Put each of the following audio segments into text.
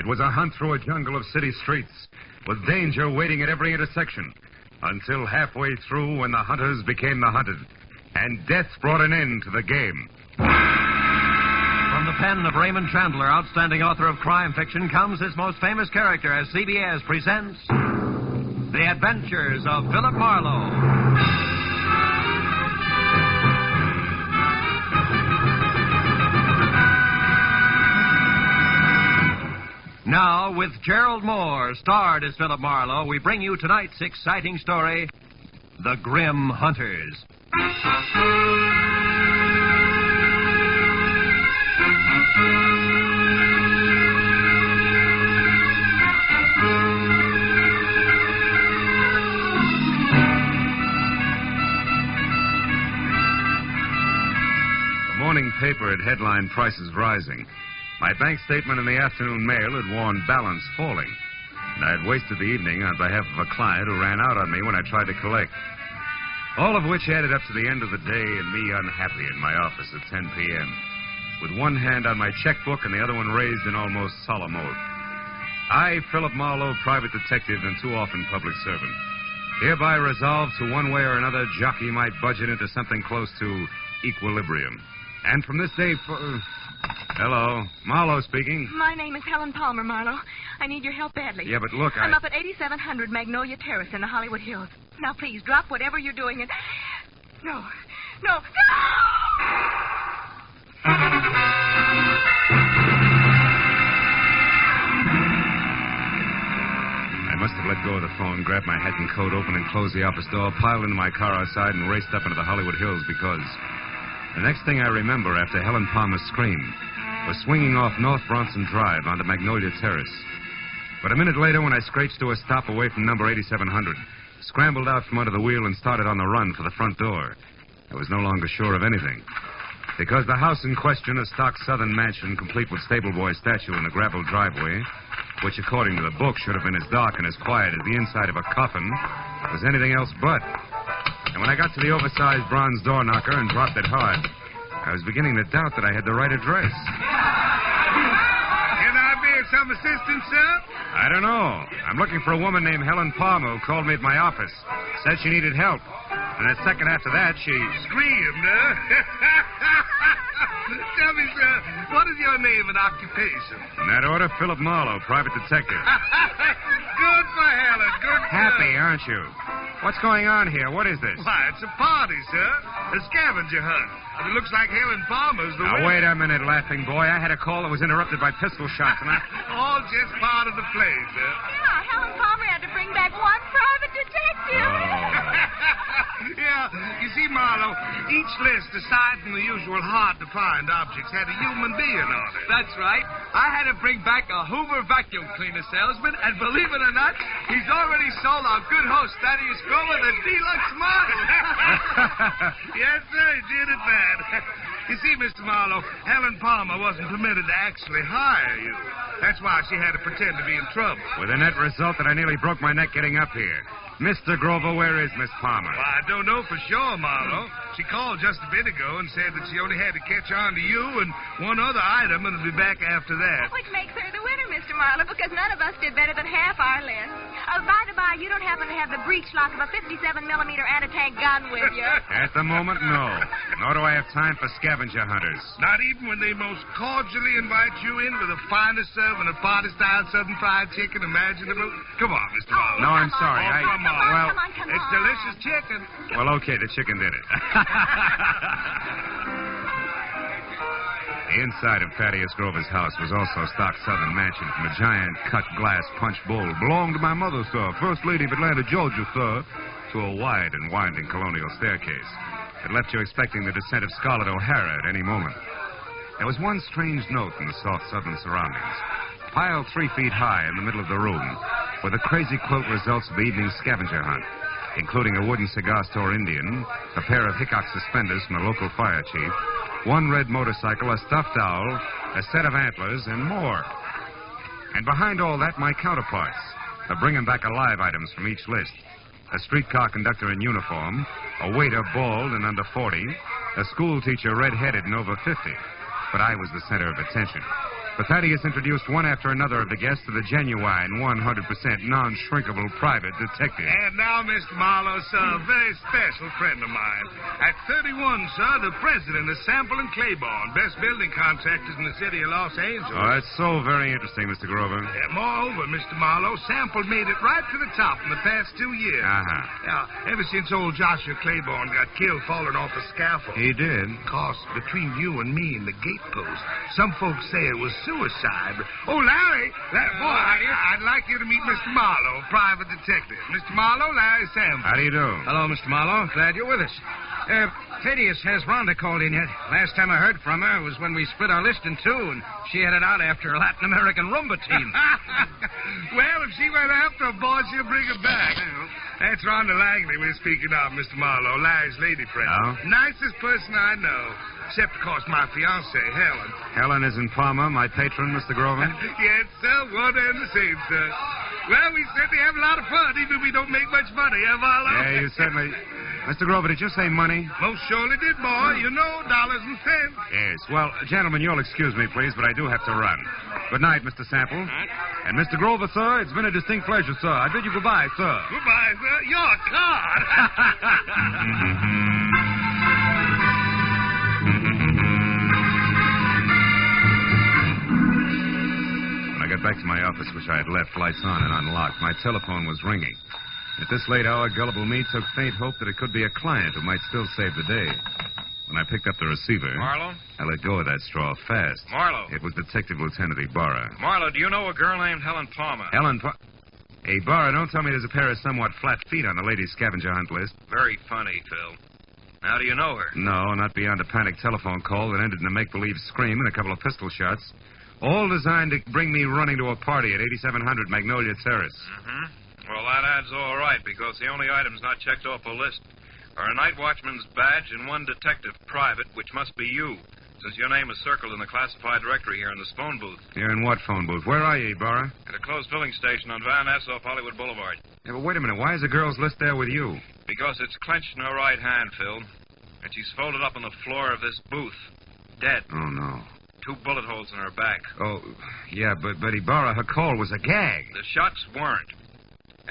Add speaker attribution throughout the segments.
Speaker 1: It was a hunt through a jungle of city streets, with danger waiting at every intersection, until halfway through when the hunters became the hunted, and death brought an end to the game.
Speaker 2: From the pen of Raymond Chandler, outstanding author of crime fiction, comes his most famous character as CBS presents The Adventures of Phillip Marlow. Now, with Gerald Moore, starred as Phillip Marlowe, we bring you tonight's exciting story, The Grim Hunters.
Speaker 1: The morning paper had headlined prices rising. My bank statement in the afternoon mail had warned balance falling. And I had wasted the evening on behalf of a client who ran out on me when I tried to collect. All of which added up to the end of the day and me unhappy in my office at 10 p.m., with one hand on my checkbook and the other one raised in almost solemn oath. I, Phillip Marlow, private detective and too often public servant, hereby resolve to one way or another jockey my budget into something close to equilibrium. And from this day Hello. Marlowe speaking.
Speaker 3: My name is Helen Palmer, Marlowe. I need your help badly.
Speaker 1: Yeah, but look,
Speaker 3: I'm up at 8700 Magnolia Terrace in the Hollywood Hills. Now, please, drop whatever you're doing and... No.
Speaker 1: I must have let go of the phone, grabbed my hat and coat, opened and closed the office door, piled into my car outside, and raced up into the Hollywood Hills because... The next thing I remember after Helen Palmer's scream was swinging off North Bronson Drive onto Magnolia Terrace. But a minute later, when I screeched to a stop away from number 8700, scrambled out from under the wheel and started on the run for the front door, I was no longer sure of anything. Because the house in question, a stock southern mansion complete with stable boy statue in the gravel driveway, which according to the book should have been as dark and as quiet as the inside of a coffin, was anything else but. And when I got to the oversized bronze door knocker and dropped it hard, I was beginning to doubt that I had the right address.
Speaker 4: Can I be of some assistance, sir?
Speaker 1: I don't know. I'm looking for a woman named Helen Palmer who called me at my office. Said she needed help. And a second after that, she...
Speaker 4: Screamed, huh? Tell me, sir, what is your name and occupation?
Speaker 1: In that order, Phillip Marlow, private detective.
Speaker 4: Good for Helen, good for
Speaker 1: Happy, aren't you? What's going on here? What is this?
Speaker 4: Why, it's a party, sir. A scavenger hunt. And it looks like Helen Palmer's the
Speaker 1: Now,
Speaker 4: winner.
Speaker 1: wait a minute, laughing boy. I had a call that was interrupted by pistol shots, and I...
Speaker 4: All just part of the play, sir.
Speaker 3: Yeah, Helen Palmer had to bring back one private detective.
Speaker 4: Yeah, you see, Marlowe, each list, aside from the usual hard-to-find objects, had a human being on it.
Speaker 5: That's right. I had to bring back a Hoover vacuum cleaner salesman, and believe it or not, he's already sold our good host, Thaddeus Grover, the deluxe model.
Speaker 4: Yes, sir, he did it bad. You see, Mr. Marlowe, Helen Palmer wasn't permitted to actually hire you. That's why she had to pretend to be in trouble.
Speaker 1: With the net result that I nearly broke my neck getting up here. Mr. Grover, where is Miss Palmer?
Speaker 4: Well, I don't know for sure, Marlowe. She called just a bit ago and said that she only had to catch on to you and one other item and will be back after that.
Speaker 3: Which makes her the winner, Mr. Marlowe, because none of us did better than half our list. By the by, you don't happen to have the breech lock of a 57-millimeter anti-tank gun with you.
Speaker 1: At the moment, no. Nor do I have time for scavenger hunters.
Speaker 4: Not even when they most cordially invite you in with the finest serving of party-style Southern fried chicken imaginable. Come on, Mr. Marlowe.
Speaker 1: No, I'm sorry.
Speaker 4: Oh, come on.
Speaker 1: Well,
Speaker 3: Come on.
Speaker 4: It's delicious chicken.
Speaker 1: Well, okay, the chicken did it. The inside of Thaddeus Grover's house was also a stock southern mansion from a giant cut glass punch bowl. Belonged to my mother, sir, First Lady of Atlanta, Georgia, sir, to a wide and winding colonial staircase. It left you expecting the descent of Scarlett O'Hara at any moment. There was one strange note in the soft southern surroundings. Piled 3 feet high in the middle of the room were the crazy quote results of the evening's scavenger hunt, including a wooden cigar store Indian, a pair of Hickok suspenders from the local fire chief, one red motorcycle, a stuffed owl, a set of antlers, and more. And behind all that, my counterparts, the bringing back alive items from each list. A streetcar conductor in uniform, a waiter bald and under 40, a school teacher red-headed and over 50. But I was the center of attention. But Thaddeus introduced one after another of the guests to the genuine, 100% non-shrinkable private detective.
Speaker 4: And now, Mr. Marlowe, sir, a very special friend of mine. At 31, sir, the president of Sample and Claiborne, best building contractors in the city of Los Angeles.
Speaker 1: Oh, that's so very interesting, Mr. Grover.
Speaker 4: Yeah, moreover, Mr. Marlowe, Sample made it right to the top in the past 2 years.
Speaker 1: Uh-huh.
Speaker 4: Now, ever since old Joshua Claiborne got killed falling off a scaffold.
Speaker 1: He did.
Speaker 4: Of course, between you and me and the gatepost, some folks say it was suicide. But, oh, Larry, boy, I'd like you to meet Mr. Marlowe, private detective. Mr. Marlowe, Larry Sample.
Speaker 1: How do you do?
Speaker 5: Hello, Mr. Marlowe. Glad you're with us. Thaddeus, has Rhonda called in yet? Last time I heard from her was when we split our list in two, and she headed out after a Latin American rumba team.
Speaker 4: Well, if she went after a boy, she'll bring her back. That's Rhonda Langley we're speaking of, Mr. Marlowe, Larry's lady friend.
Speaker 1: Oh?
Speaker 4: Nicest person I know. Except, of course, my fiancée, Helen.
Speaker 1: Helen is in Palma, my patron, Mr. Grover.
Speaker 4: Yes, sir. One and the same, sir. Well, we certainly have a lot of fun, even if we don't make much money, Marlowe?
Speaker 1: Yeah, you certainly... Mr. Grover, did you say money?
Speaker 4: Most surely did, boy. You know, dollars and cents.
Speaker 1: Yes. Well, gentlemen, you'll excuse me, please, but I do have to run. Good night, Mr. Sample. And Mr. Grover, sir, it's been a distinct pleasure, sir. I bid you goodbye, sir.
Speaker 4: Goodbye, sir. You're a card.
Speaker 1: When I got back to my office, which I had left lights on and unlocked, my telephone was ringing. At this late hour, gullible me took faint hope that it could be a client who might still save the day. When I picked up the receiver...
Speaker 2: Marlowe?
Speaker 1: I let go of that straw fast.
Speaker 2: Marlowe?
Speaker 1: It was Detective Lieutenant Ibarra.
Speaker 2: Marlowe, do you know a girl named Helen Palmer?
Speaker 1: Hey, Ibarra, don't tell me there's a pair of somewhat flat feet on the ladies' scavenger hunt list.
Speaker 2: Very funny, Phil. How do you know her?
Speaker 1: No, not beyond a panic telephone call that ended in a make-believe scream and a couple of pistol shots. All designed to bring me running to a party at 8700 Magnolia Terrace.
Speaker 2: Mm-hmm. Well, that adds all right, because the only items not checked off the list are a night watchman's badge and one detective private, which must be you, since your name is circled in the classified directory here in this phone booth.
Speaker 1: Here in what phone booth? Where are you, Ibarra?
Speaker 2: At a closed filling station on Van Ness off Hollywood Boulevard.
Speaker 1: Yeah, but wait a minute. Why is the girl's list there with you?
Speaker 2: Because it's clenched in her right hand, Phil. And she's folded up on the floor of this booth. Dead.
Speaker 1: Oh, no.
Speaker 2: 2 bullet holes in her back.
Speaker 1: Oh, yeah, but Ibarra, her call was a gag.
Speaker 2: The shots weren't.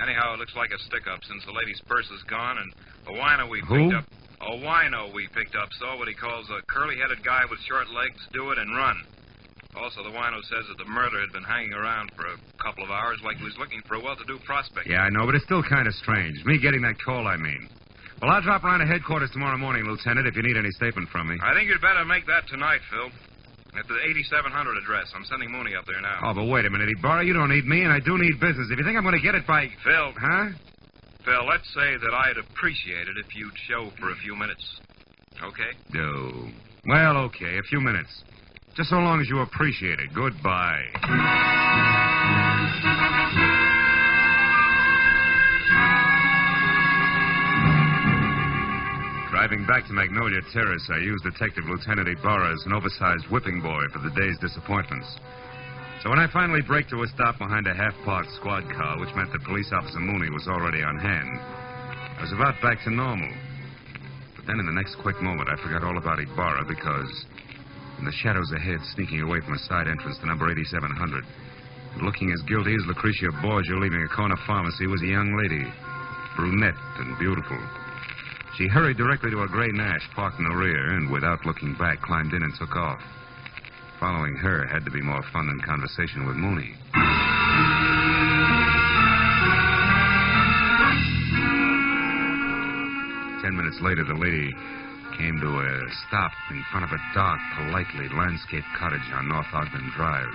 Speaker 2: Anyhow, it looks like a stick-up since the lady's purse is gone, and a wino we picked up. A wino we picked up saw what he calls a curly-headed guy with short legs do it and run. Also, the wino says that the murderer had been hanging around for a couple of hours like he was looking for a well-to-do prospect.
Speaker 1: Yeah, I know, but it's still kind of strange. Me getting that call, I mean. Well, I'll drop around to headquarters tomorrow morning, Lieutenant, if you need any statement from me.
Speaker 2: I think you'd better make that tonight, Phil. At the 8700 address. I'm sending Mooney up there now.
Speaker 1: Oh, but wait a minute, Ibarra. You don't need me, and I do need business. If you think I'm going to get it by...
Speaker 2: Phil.
Speaker 1: Huh?
Speaker 2: Phil, let's say that I'd appreciate it if you'd show for a few minutes. Okay?
Speaker 1: No. Well, okay, a few minutes. Just so long as you appreciate it. Goodbye. Driving back to Magnolia Terrace, I used Detective Lieutenant Ibarra as an oversized whipping boy for the day's disappointments. So when I finally braked to a stop behind a half-parked squad car, which meant that Police Officer Mooney was already on hand, I was about back to normal. But then in the next quick moment, I forgot all about Ibarra because in the shadows ahead, sneaking away from a side entrance to number 8700, looking as guilty as Lucretia Borgia leaving a corner pharmacy, was a young lady, brunette and beautiful. She hurried directly to a gray Nash parked in the rear and, without looking back, climbed in and took off. Following her had to be more fun than conversation with Mooney. 10 minutes later, the lady came to a stop in front of a dark, politely landscaped cottage on North Ogden Drive.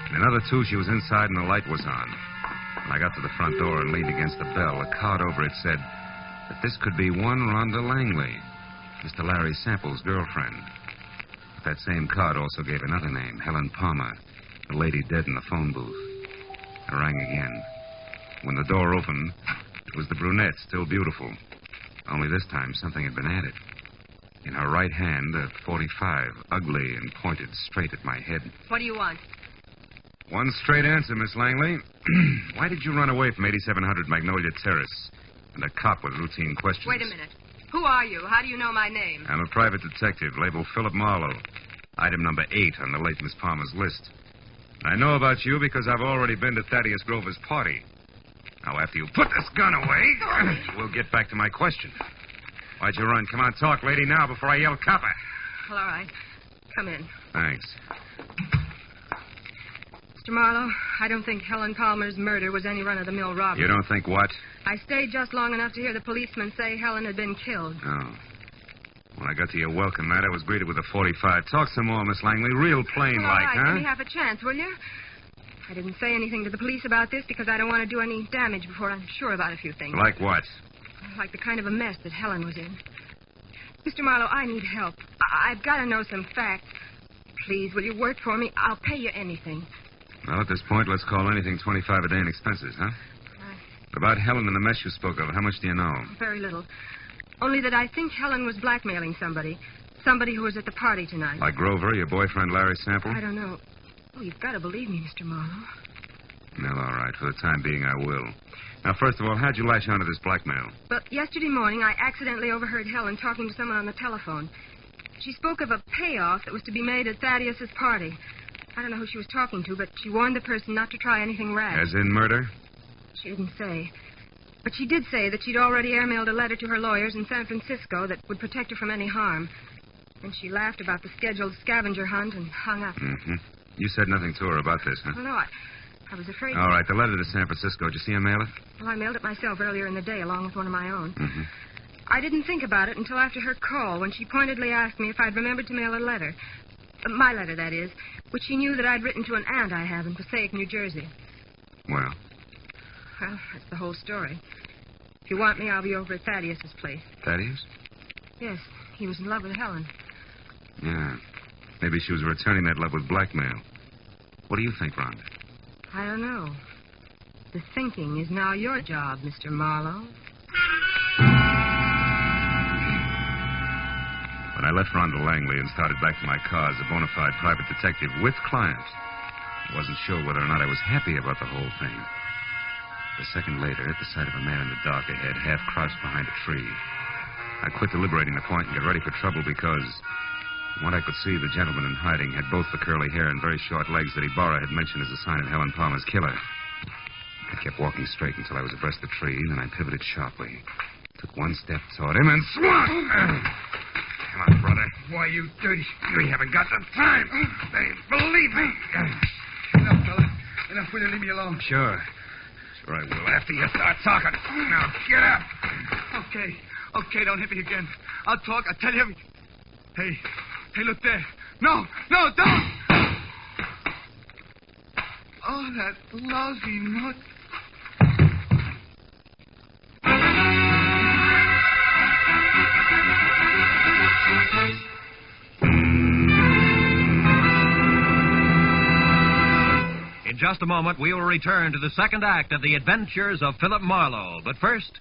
Speaker 1: In another 2, she was inside and the light was on. When I got to the front door and leaned against the bell, a card over it said that this could be one Rhonda Langley, Mr. Larry Sample's girlfriend. But that same card also gave another name, Helen Palmer, the lady dead in the phone booth. I rang again. When the door opened, it was the brunette, still beautiful. Only this time, something had been added. In her right hand, a .45, ugly and pointed straight at my head.
Speaker 3: What do you want?
Speaker 1: One straight answer, Miss Langley. Why did you run away from 8700 Magnolia Terrace? And a cop with routine questions.
Speaker 3: Wait a minute. Who are you? How do you know my name?
Speaker 1: I'm a private detective, labeled Phillip Marlow. Item number 8 on the late Miss Palmer's list. I know about you because I've already been to Thaddeus Grover's party. Now, after you put this gun away, we'll get back to my question. Why'd you run? Come on, talk, lady, now before I yell copper.
Speaker 6: Well, all right. Come in.
Speaker 1: Thanks.
Speaker 6: Mr. Marlowe, I don't think Helen Palmer's murder was any run-of-the-mill robbery.
Speaker 1: You don't think what?
Speaker 6: I stayed just long enough to hear the policeman say Helen had been killed.
Speaker 1: Oh. When I got to your welcome mat, I was greeted with a .45. Talk some more, Miss Langley. Real plain
Speaker 6: Well,
Speaker 1: like,
Speaker 6: all right,
Speaker 1: huh?
Speaker 6: give me half a chance, will you? I didn't say anything to the police about this because I don't want to do any damage before I'm sure about a few things.
Speaker 1: Like what?
Speaker 6: Like the kind of a mess that Helen was in. Mr. Marlowe, I need help. I've got to know some facts. Please, will you work for me? I'll pay you anything.
Speaker 1: Well, at this point, let's call anything 25 a day in expenses, huh? About Helen and the mess you spoke of, how much do you know?
Speaker 6: Very little. Only that I think Helen was blackmailing somebody. Somebody who was at the party tonight.
Speaker 1: Like Grover, your boyfriend Larry Sample?
Speaker 6: I don't know. Oh, you've got to believe me, Mr. Marlowe.
Speaker 1: Well, all right. For the time being, I will. Now, first of all, how'd you latch onto this blackmail?
Speaker 6: Well, yesterday morning, I accidentally overheard Helen talking to someone on the telephone. She spoke of a payoff that was to be made at Thaddeus's party. I don't know who she was talking to, but she warned the person not to try anything rash.
Speaker 1: As in murder?
Speaker 6: She didn't say. But she did say that she'd already airmailed a letter to her lawyers in San Francisco that would protect her from any harm. And she laughed about the scheduled scavenger hunt and hung up.
Speaker 1: Mm-hmm. You said nothing to her about this, huh?
Speaker 6: Oh, no, I was afraid...
Speaker 1: All right, the letter to San Francisco. Did you see her mail it?
Speaker 6: Well, I mailed it myself earlier in the day, along with one of my own.
Speaker 1: Mm-hmm.
Speaker 6: I didn't think about it until after her call, when she pointedly asked me if I'd remembered to mail a letter. My letter, that is, which she knew that I'd written to an aunt I have in Passaic, New Jersey.
Speaker 1: Well?
Speaker 6: Well, that's the whole story. If you want me, I'll be over at Thaddeus's place.
Speaker 1: Thaddeus?
Speaker 6: Yes, he was in love with Helen.
Speaker 1: Yeah. Maybe she was returning that love with blackmail. What do you think, Rhonda?
Speaker 6: I don't know. The thinking is now your job, Mr. Marlowe.
Speaker 1: When I left Rhonda Langley and started back to my car as a bona fide private detective with clients, I wasn't sure whether or not I was happy about the whole thing. A second later, at the sight of a man in the dark ahead, half crouched behind a tree, I quit deliberating the point and got ready for trouble because, from what I could see, the gentleman in hiding had both the curly hair and very short legs that Ibarra had mentioned as a sign of Helen Palmer's killer. I kept walking straight until I was abreast the tree, and then I pivoted sharply. Took one step toward him and swung! Come on, brother.
Speaker 4: Why, you dirty... You haven't got the time. They believe me.
Speaker 5: Enough, fella. Enough. Will you leave me alone?
Speaker 1: Sure. Sure I will, after you start talking. Now, get up.
Speaker 5: Okay, don't hit me again. I'll talk. I'll tell you everything. Hey, look there. No, don't! Oh, that lousy nut.
Speaker 2: In just a moment, we will return to the second act of The Adventures of Phillip Marlow. But first,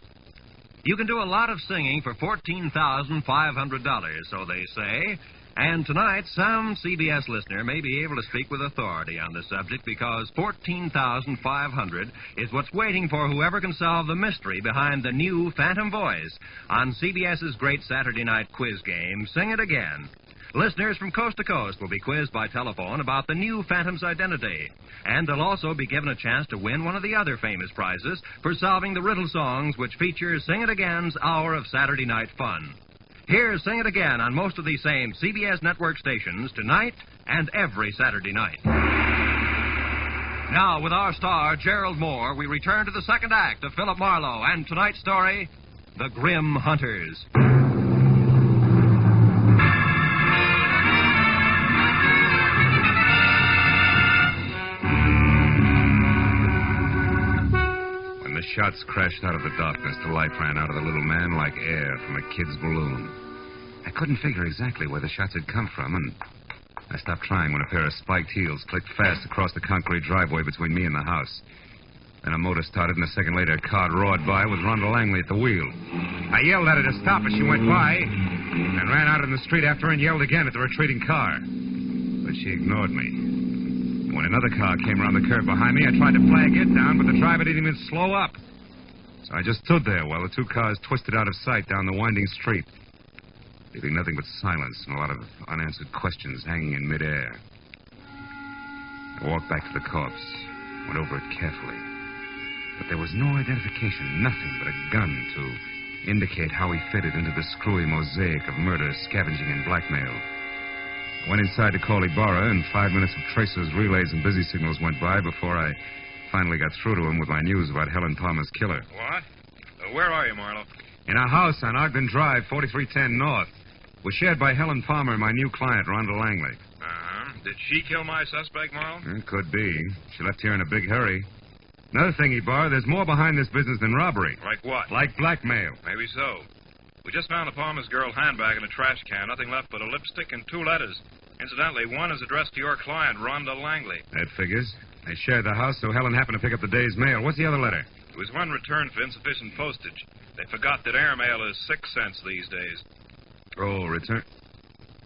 Speaker 2: you can do a lot of singing for $14,500, so they say. And tonight, some CBS listener may be able to speak with authority on the subject because $14,500 is what's waiting for whoever can solve the mystery behind the new Phantom Voice on CBS's great Saturday night quiz game, Sing It Again. Listeners from coast to coast will be quizzed by telephone about the new Phantom's identity. And they'll also be given a chance to win one of the other famous prizes for solving the riddle songs which feature Sing It Again's hour of Saturday night fun. Here's Sing It Again on most of these same CBS network stations tonight and every Saturday night. Now, with our star, Gerald Moore, we return to the second act of Phillip Marlow and tonight's story, The Grim Hunters.
Speaker 1: The shots crashed out of the darkness. The light ran out of the little man like air from a kid's balloon. I couldn't figure exactly where the shots had come from, and I stopped trying when a pair of spiked heels clicked fast across the concrete driveway between me and the house. Then a motor started, and a second later, a car roared by with Rhonda Langley at the wheel. I yelled at her to stop as she went by, and ran out in the street after her and yelled again at the retreating car. But she ignored me. When another car came around the curve behind me, I tried to flag it down, but the driver didn't even slow up. So I just stood there while the two cars twisted out of sight down the winding street. leaving nothing but silence and a lot of unanswered questions hanging in midair. I walked back to the corpse, went over it carefully. But there was no identification, nothing but a gun to indicate how he fitted into the screwy mosaic of murder, scavenging, and blackmail. I went inside to call Ibarra, and 5 minutes of tracers, relays, and busy signals went by before I finally got through to him with my news about Helen Palmer's killer.
Speaker 7: What? Where are you, Marlowe?
Speaker 1: In a house on Ogden Drive, 4310 North. Was shared by Helen Palmer and my new client, Rhonda Langley.
Speaker 7: Uh-huh. Did she kill my suspect, Marlowe?
Speaker 1: It could be. She left here in a big hurry. Another thing, Ibarra, there's more behind this business than robbery.
Speaker 7: Like what?
Speaker 1: Like blackmail.
Speaker 7: Maybe so. We just found the Palmer's girl handbag in a trash can. Nothing left but a lipstick and 2 letters. Incidentally, one is addressed to your client, Rhonda Langley.
Speaker 1: That figures. They shared the house, so Helen happened to pick up the day's mail. What's the other letter?
Speaker 7: It was one returned for insufficient postage. They forgot that airmail is 6 cents these days.
Speaker 1: Oh, return.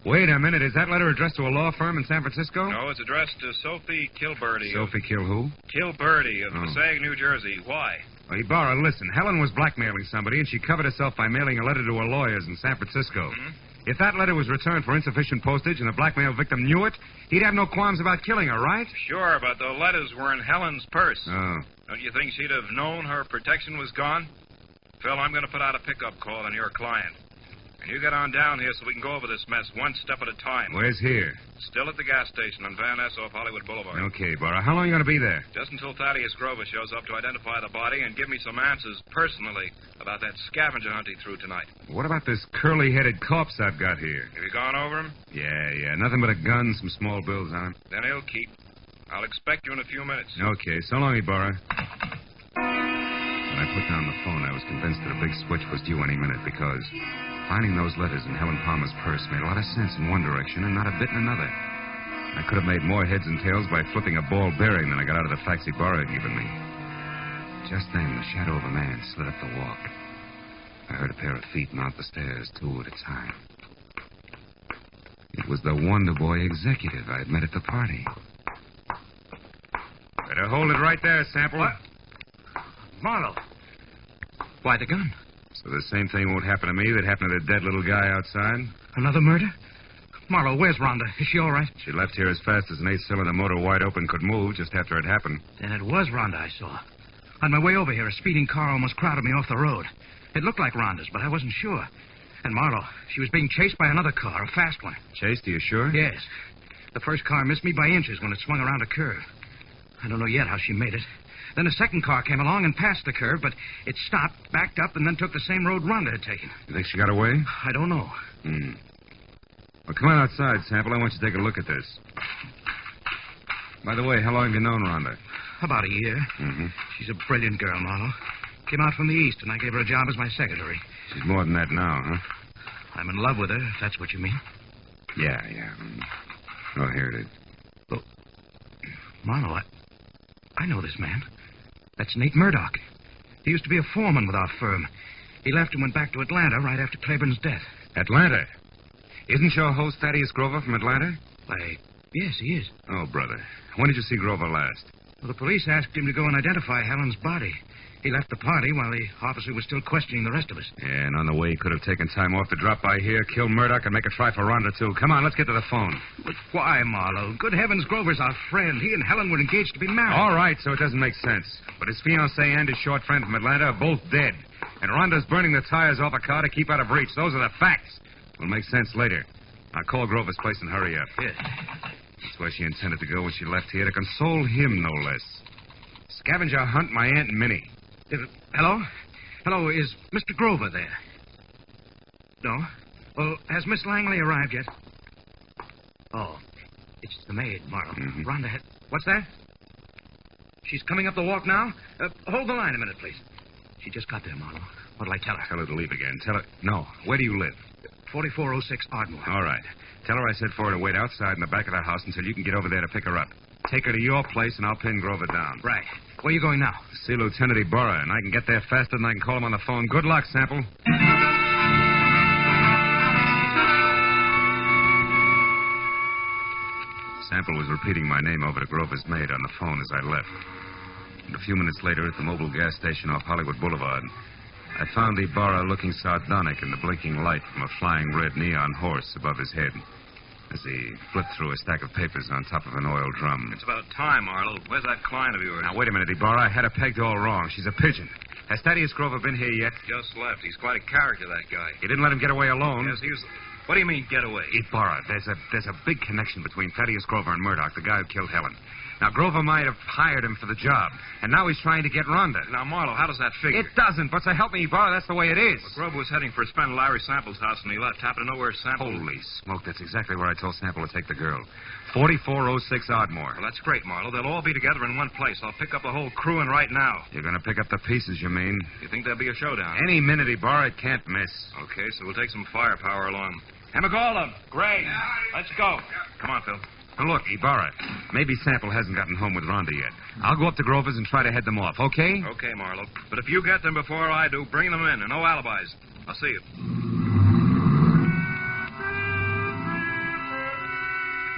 Speaker 1: Wait a minute. Is that letter addressed to a law firm in San Francisco?
Speaker 7: No, it's addressed to Sophie Kilberty.
Speaker 1: Sophie Kill who?
Speaker 7: Kilberty of Passaic, New Jersey. Why?
Speaker 1: Well, Ibarra, listen. Helen was blackmailing somebody, and she covered herself by mailing a letter to her lawyers in San Francisco.
Speaker 7: Mm-hmm.
Speaker 1: If that letter was returned for insufficient postage and the blackmail victim knew it, he'd have no qualms about killing her, right?
Speaker 7: Sure, but the letters were in Helen's purse.
Speaker 1: Oh.
Speaker 7: Don't you think she'd have known her protection was gone? Phil, I'm going to put out a pickup call on your client. And you get on down here so we can go over this mess one step at a time.
Speaker 1: Where's here?
Speaker 7: Still at the gas station on Van Ness off Hollywood Boulevard.
Speaker 1: Okay, Ibarra. How long are you going to be there?
Speaker 7: Just until Thaddeus Grover shows up to identify the body and give me some answers personally about that scavenger hunt he threw tonight.
Speaker 1: What about this curly-headed corpse I've got here?
Speaker 7: Have you gone over him?
Speaker 1: Yeah. Nothing but a gun, some small bills on him.
Speaker 7: Then he'll keep. I'll expect you in a few minutes.
Speaker 1: Okay. So long, Ibarra. When I put down the phone, I was convinced that a big switch was due any minute because finding those letters in Helen Palmer's purse made a lot of sense in one direction and not a bit in another. I could have made more heads and tails by flipping a ball bearing than I got out of the facts Ibarra had given me. Just then, the shadow of a man slid up the walk. I heard a pair of feet mount the stairs, 2 at a time. It was the Wonder Boy executive I had met at the party. Better hold it right there, Sample.
Speaker 5: What? Marlowe. Why the gun?
Speaker 1: So the same thing won't happen to me that happened to the dead little guy outside?
Speaker 5: Another murder? Marlowe, where's Rhonda? Is she all right?
Speaker 1: She left here as fast as an 8-cylinder motor wide open could move just after it happened.
Speaker 5: Then it was Rhonda I saw. On my way over here, a speeding car almost crowded me off the road. It looked like Rhonda's, but I wasn't sure. And Marlowe, she was being chased by another car, a fast one.
Speaker 1: Chased, are you sure?
Speaker 5: Yes. The first car missed me by inches when it swung around a curve. I don't know yet how she made it. Then a second car came along and passed the curve, but it stopped, backed up, and then took the same road Rhonda had taken.
Speaker 1: You think she got away?
Speaker 5: I don't know.
Speaker 1: Well, come on outside, Sample. I want you to take a look at this. By the way, how long have you known Rhonda?
Speaker 5: About a year.
Speaker 1: Mm-hmm.
Speaker 5: She's a brilliant girl, Marlowe. Came out from the East, and I gave her a job as my secretary.
Speaker 1: She's more than that now, huh?
Speaker 5: I'm in love with her, if that's what you mean.
Speaker 1: Yeah. Oh, here it is.
Speaker 5: Oh, Marlowe, I know this man. That's Nate Murdoch. He used to be a foreman with our firm. He left and went back to Atlanta right after Claiborne's death.
Speaker 1: Atlanta? Isn't your host Thaddeus Grover from Atlanta?
Speaker 5: Why, yes, he is.
Speaker 1: Oh, brother. When did you see Grover last?
Speaker 5: Well, the police asked him to go and identify Helen's body. He left the party while the officer was still questioning the rest of us.
Speaker 1: Yeah, and on the way he could have taken time off to drop by here, kill Murdoch, and make a try for Rhonda, too. Come on, let's get to the phone.
Speaker 5: But why, Marlowe? Good heavens, Grover's our friend. He and Helen were engaged to be married.
Speaker 1: All right, so it doesn't make sense. But his fiancée and his short friend from Atlanta are both dead. And Rhonda's burning the tires off a car to keep out of reach. Those are the facts. Will make sense later. I'll call Grover's place and hurry up.
Speaker 5: Yes.
Speaker 1: That's where she intended to go when she left here, to console him, no less. Scavenger hunt my Aunt Minnie.
Speaker 5: Hello? Hello, is Mr. Grover there? No? Well, has Miss Langley arrived yet? Oh, it's the maid, Marlowe.
Speaker 1: Mm-hmm.
Speaker 5: Rhonda had... What's that? She's coming up the walk now? Hold the line a minute, please. She just got there, Marlowe. What'll I tell her?
Speaker 1: Tell her to leave again. Tell her... No. Where do you live?
Speaker 5: 4406 Ardmore.
Speaker 1: All right. Tell her I said for her to wait outside in the back of the house until you can get over there to pick her up. Take her to your place, and I'll pin Grover down.
Speaker 5: Right. Where are you going now?
Speaker 1: See Lieutenant Ibarra, and I can get there faster than I can call him on the phone. Good luck, Sample. Sample was repeating my name over to Grover's maid on the phone as I left. And a few minutes later, at the mobile gas station off Hollywood Boulevard, I found Ibarra looking sardonic in the blinking light from a flying red neon horse above his head as he flipped through a stack of papers on top of an oil drum.
Speaker 7: It's about time, Marlowe. Where's that client of yours?
Speaker 1: Now, wait a minute, Ibarra. I had her pegged all wrong. She's a pigeon. Has Thaddeus Grover been here yet?
Speaker 7: Just left. He's quite a character, that guy.
Speaker 1: You didn't let him get away alone?
Speaker 7: Yes, he was... What do you mean, get away?
Speaker 1: Ibarra, there's a big connection between Thaddeus Grover and Murdoch, the guy who killed Helen. Now, Grover might have hired him for the job, and now he's trying to get Rhonda.
Speaker 7: Now, Marlowe, how does that figure?
Speaker 1: It doesn't, but so help me, Ibarra, that's the way it is.
Speaker 7: Well, Grover was heading for his friend Larry Sample's house, and he left. Happened to know where Sample...
Speaker 1: Holy smoke, that's exactly where I told Sample to take the girl. 4406 Ardmore.
Speaker 7: Well, that's great, Marlowe. They'll all be together in one place. I'll pick up the whole crew, and right now.
Speaker 1: You're going to pick up the pieces, you mean?
Speaker 7: You think there'll be a showdown?
Speaker 1: Any minute, Ibarra, it can't miss.
Speaker 7: Okay, so we'll take some firepower along. Hemagalda, Gray, let's go. Come on, Phil.
Speaker 1: Now, look, Ibarra, maybe Sample hasn't gotten home with Rhonda yet. I'll go up to Grover's and try to head them off, okay?
Speaker 7: Okay, Marlowe. But if you get them before I do, bring them in, and no alibis. I'll see you.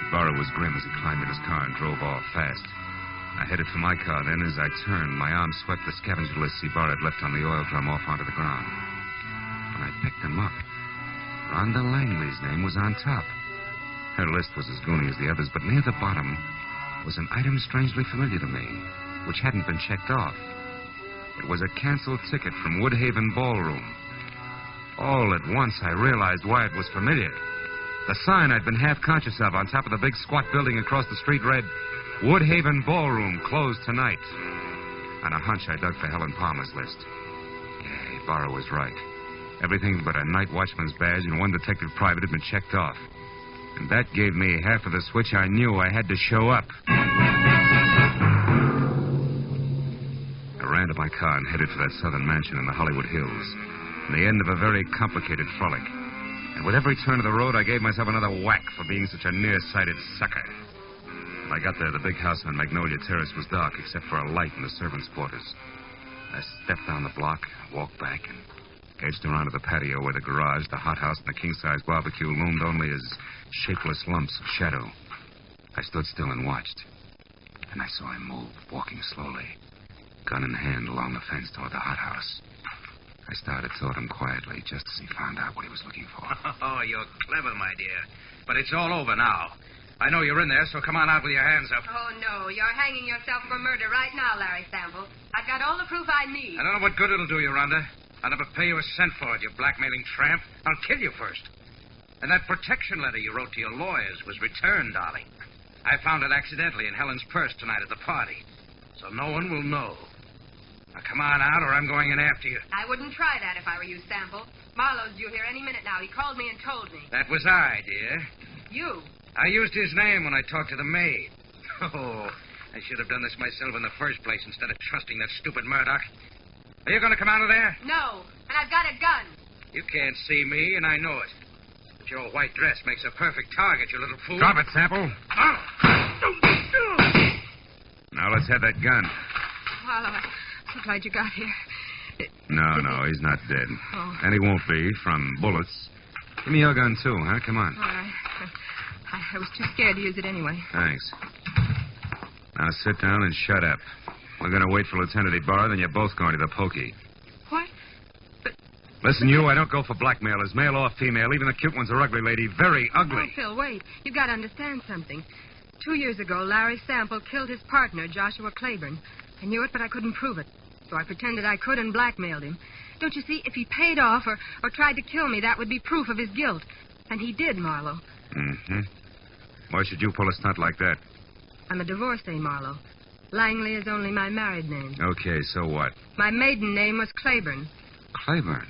Speaker 1: Ibarra was grim as he climbed in his car and drove off fast. I headed for my car, then as I turned, my arm swept the scavenger list Ibarra had left on the oil drum off onto the ground. When I picked them up, Rhonda Langley's name was on top. Her list was as goony as the others, but near the bottom was an item strangely familiar to me, which hadn't been checked off. It was a canceled ticket from Woodhaven Ballroom. All at once, I realized why it was familiar. The sign I'd been half-conscious of on top of the big squat building across the street read, Woodhaven Ballroom, closed tonight. On a hunch, I dug for Helen Palmer's list. Yeah, Ibarra was right. Everything but a night watchman's badge and one detective private had been checked off. And that gave me half of the switch I knew I had to show up. I ran to my car and headed for that southern mansion in the Hollywood Hills, the end of a very complicated frolic. And with every turn of the road, I gave myself another whack for being such a nearsighted sucker. When I got there, the big house on Magnolia Terrace was dark, except for a light in the servants' quarters. I stepped down the block, walked back, and edged around to the patio where the garage, the hothouse, and the king-size barbecue loomed only as shapeless lumps of shadow. I stood still and watched. And I saw him move, walking slowly, gun in hand along the fence toward the hothouse. I started toward him quietly, just as he found out what he was looking for.
Speaker 5: Oh, you're clever, my dear. But it's all over now. I know you're in there, so come on out with your hands up.
Speaker 6: Oh, no. You're hanging yourself for murder right now, Larry Sample. I've got all the proof I need.
Speaker 5: I don't know what good it'll do you, Rhonda. I'll never pay you a cent for it, you blackmailing tramp. I'll kill you first. And that protection letter you wrote to your lawyers was returned, darling. I found it accidentally in Helen's purse tonight at the party. So no one will know. Now, come on out, or I'm going in after you.
Speaker 6: I wouldn't try that if I were you, Sample. Marlowe's due here any minute now. He called me and told me.
Speaker 5: That was I, dear.
Speaker 6: You?
Speaker 5: I used his name when I talked to the maid. Oh, I should have done this myself in the first place instead of trusting that stupid Murdoch. Are you going to come out of there?
Speaker 6: No, and I've got a gun.
Speaker 5: You can't see me, and I know it. But your white dress makes a perfect target, you little fool.
Speaker 1: Drop it, Sample.
Speaker 5: Oh.
Speaker 1: Now let's have that gun.
Speaker 6: Marlowe, I'm so glad you got here.
Speaker 1: No, he's not dead.
Speaker 6: Oh.
Speaker 1: And he won't be from bullets. Give me your gun, too, huh? Come on.
Speaker 6: All right. I was too scared to use it anyway.
Speaker 1: Thanks. Now sit down and shut up. We're going to wait for Lieutenant Ibarra, then you're both going to the pokey.
Speaker 6: What? But...
Speaker 1: Listen, you, I don't go for blackmailers, male or female. Even the cute ones are ugly, lady. Very ugly.
Speaker 6: Oh, Phil, wait. You've got to understand something. 2 years ago, Larry Sample killed his partner, Joshua Claiborne. I knew it, but I couldn't prove it. So I pretended I could and blackmailed him. Don't you see, if he paid off or tried to kill me, that would be proof of his guilt. And he did, Marlowe.
Speaker 1: Mm-hmm. Why should you pull a stunt like that?
Speaker 6: I'm a divorcee, Marlowe. Langley is only my married name.
Speaker 1: Okay, so what?
Speaker 6: My maiden name was Claiborne.
Speaker 1: Claiborne?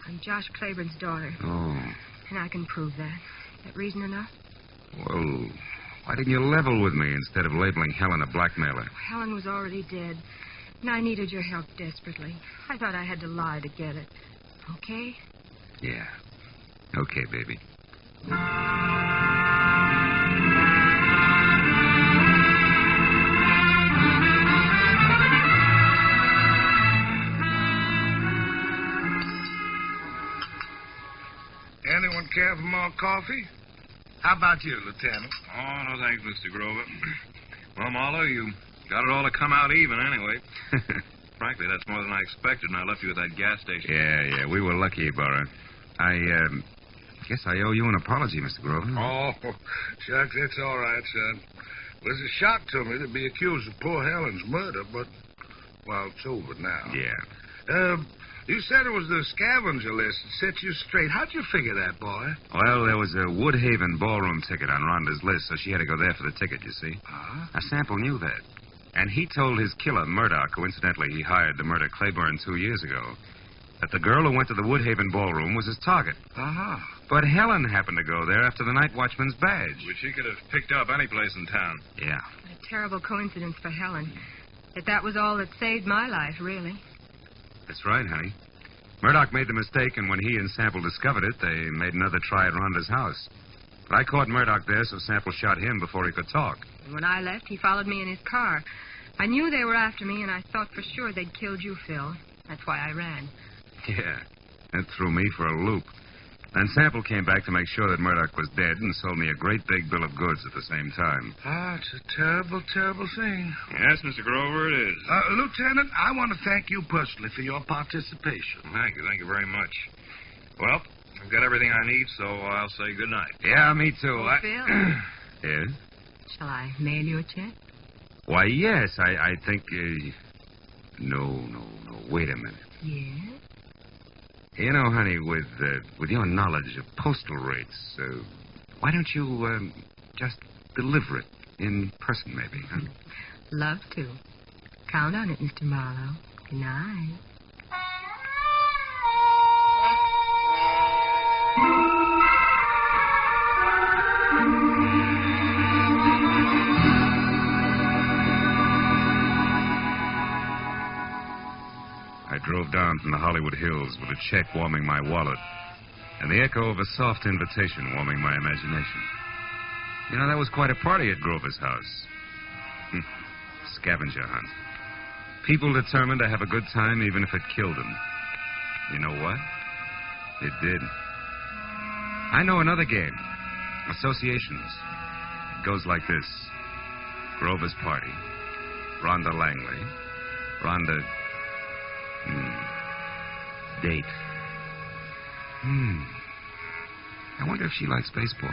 Speaker 6: I'm Josh Claiborne's daughter.
Speaker 1: Oh.
Speaker 6: And I can prove that. Is that reason enough?
Speaker 1: Well, why didn't you level with me instead of labeling Helen a blackmailer?
Speaker 6: Helen was already dead, and I needed your help desperately. I thought I had to lie to get it. Okay?
Speaker 1: Yeah. Okay, baby.
Speaker 4: Anyone care for more coffee? How about you, Lieutenant?
Speaker 7: Oh, no thanks, Mr. Grover. Well, Marlowe, you got it all to come out even anyway. frankly, that's more than I expected, and I left you at that gas station.
Speaker 1: Yeah, we were lucky, Bora. I guess I owe you an apology, Mr. Grover.
Speaker 4: Oh, shucks, that's all right, son. It was a shock to me to be accused of poor Helen's murder, but, well, it's over now.
Speaker 1: Yeah.
Speaker 4: You said it was the scavenger list that set you straight. How'd you figure that, boy?
Speaker 1: Well, there was a Woodhaven ballroom ticket on Rhonda's list, so she had to go there for the ticket, you see.
Speaker 4: Huh?
Speaker 1: Now, Sample knew that. And he told his killer, Murdoch, who incidentally he hired to murder Claiborne 2 years ago, that the girl who went to the Woodhaven ballroom was his target.
Speaker 4: Uh-huh.
Speaker 1: But Helen happened to go there after the night watchman's badge.
Speaker 7: Which he could have picked up any place in town.
Speaker 1: Yeah.
Speaker 6: What a terrible coincidence for Helen. That was all that saved my life, really.
Speaker 1: That's right, honey. Murdoch made the mistake, and when he and Sample discovered it, they made another try at Rhonda's house. But I caught Murdoch there, so Sample shot him before he could talk.
Speaker 6: And when I left, he followed me in his car. I knew they were after me, and I thought for sure they'd killed you, Phil. That's why I ran.
Speaker 1: Yeah, that threw me for a loop. Then Sample came back to make sure that Murdoch was dead and sold me a great big bill of goods at the same time.
Speaker 4: Ah, it's a terrible, terrible thing.
Speaker 7: Yes, Mr. Grover, it is.
Speaker 4: Lieutenant, I want to thank you personally for your participation.
Speaker 7: Thank you very much. Well, I've got everything I need, so I'll say good night.
Speaker 1: Yeah, me too.
Speaker 6: Oh, Phil,
Speaker 1: Yes?
Speaker 6: shall I mail you a check?
Speaker 1: Why, yes, I think... No. Wait a minute.
Speaker 6: Yes?
Speaker 1: You know, honey, with your knowledge of postal rates, why don't you just deliver it in person, maybe, huh?
Speaker 6: Love to. Count on it, Mr. Marlowe. Good night.
Speaker 1: I drove down from the Hollywood Hills with a check warming my wallet and the echo of a soft invitation warming my imagination. You know, that was quite a party at Grover's house. Scavenger hunt. People determined to have a good time even if it killed them. You know what? It did. I know another game. Associations. It goes like this. Grover's party. Rhonda Langley. Rhonda... Date. I wonder if she likes baseball.